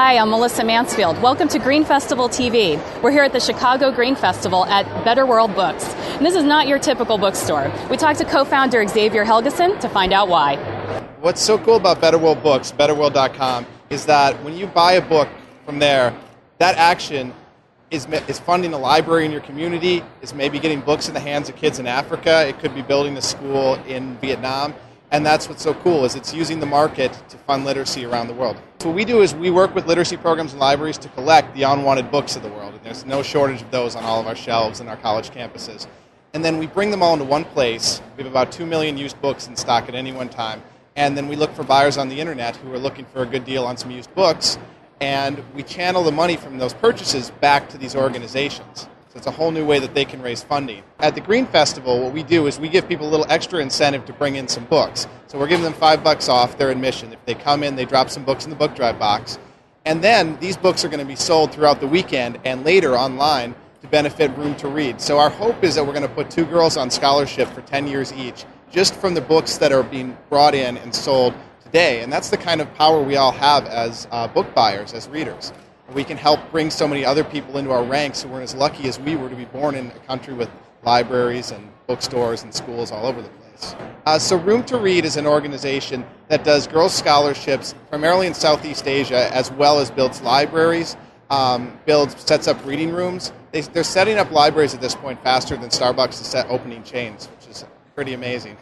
Hi, I'm Melissa Mansfield. Welcome to Green Festival TV. We're here at the Chicago Green Festival at Better World Books. And this is not your typical bookstore. We talked to co-founder Xavier-Helgesen to find out why. What's so cool about Better World Books, betterworld.com, is that when you buy a book from there, that action is funding a library in your community, is maybe getting books in the hands of kids in Africa, it could be building a school in Vietnam. And that's what's so cool, is it's using the market to fund literacy around the world. So what we do is we work with literacy programs and libraries to collect the unwanted books of the world. And there's no shortage of those on all of our shelves in our college campuses. And then we bring them all into one place. We have about 2 million used books in stock at any one time. And then we look for buyers on the internet who are looking for a good deal on some used books. And we channel the money from those purchases back to these organizations. So it's a whole new way that they can raise funding. At the Green Festival, what we do is we give people a little extra incentive to bring in some books. So we're giving them $5 off their admission. If they come in, they drop some books in the book drive box. And then these books are going to be sold throughout the weekend and later online to benefit Room to Read. So our hope is that we're going to put 2 girls on scholarship for 10 years each, just from the books that are being brought in and sold today. And that's the kind of power we all have as book buyers, as readers. We can help bring so many other people into our ranks who weren't as lucky as we were to be born in a country with libraries and bookstores and schools all over the place. So Room to Read is an organization that does girls' scholarships primarily in Southeast Asia, as well as builds libraries, sets up reading rooms. They're setting up libraries at this point faster than Starbucks is opening chains, which is pretty amazing.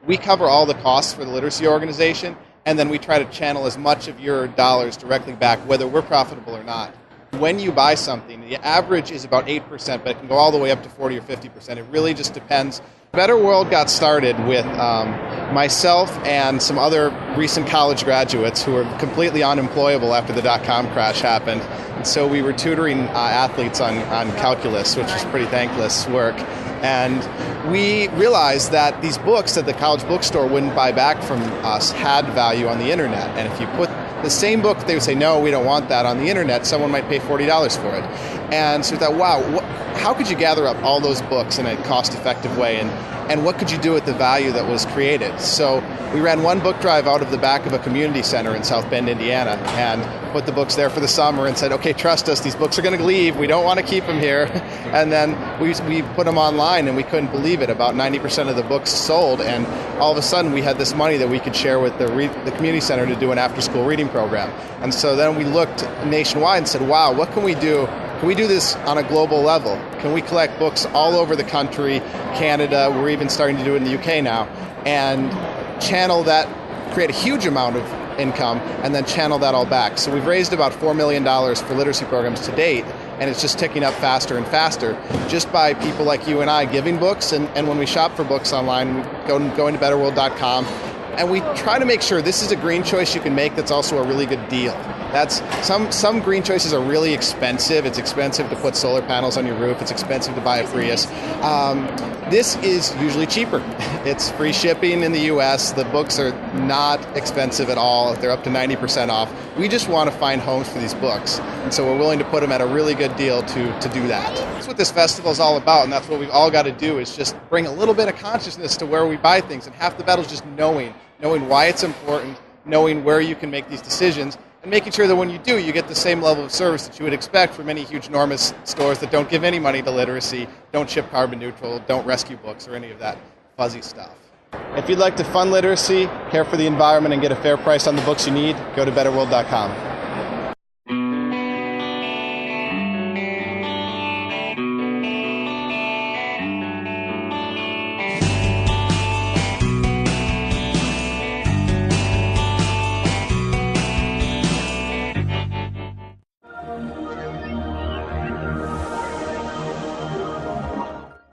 We cover all the costs for the literacy organization, and then we try to channel as much of your dollars directly back, whether we're profitable or not. When you buy something, the average is about 8%, but it can go all the way up to 40 or 50%. It really just depends. Better World got started with myself and some other recent college graduates who were completely unemployable after the dot-com crash happened. And so we were tutoring athletes on calculus, which is pretty thankless work. And we realized that these books that the college bookstore wouldn't buy back from us had value on the internet. And if you put the same book, they would say, no, we don't want that on the internet. Someone might pay $40 for it. And so we thought, wow, how could you gather up all those books in a cost-effective way? And what could you do with the value that was created? So we ran one book drive out of the back of a community center in South Bend, Indiana, and put the books there for the summer and said, okay, trust us, these books are going to leave. We don't want to keep them here. And then we put them online, and we couldn't believe it. About 90% of the books sold, and all of a sudden we had this money that we could share with the community center to do an after-school reading program. And so then we looked nationwide and said, wow, what can we do? Can we do this on a global level? Can we collect books all over the country, Canada, we're even starting to do it in the UK now, and channel that, create a huge amount of income, and then channel that all back. So we've raised about $4 million for literacy programs to date, and it's just ticking up faster and faster, just by people like you and I giving books, and when we shop for books online, we going to betterworld.com, and we try to make sure this is a green choice you can make that's also a really good deal. That's some green choices are really expensive. It's expensive to put solar panels on your roof. It's expensive to buy a Prius. This is usually cheaper. It's free shipping in the U.S. The books are not expensive at all. They're up to 90% off. We just want to find homes for these books, and so we're willing to put them at a really good deal to do that. That's what this festival is all about, and that's what we've all got to do, is just bring a little bit of consciousness to where we buy things. And half the battle is just knowing why it's important, knowing where you can make these decisions, and making sure that when you do, you get the same level of service that you would expect from any huge, enormous stores that don't give any money to literacy, don't ship carbon neutral, don't rescue books, or any of that fuzzy stuff. If you'd like to fund literacy, care for the environment, and get a fair price on the books you need, go to betterworld.com.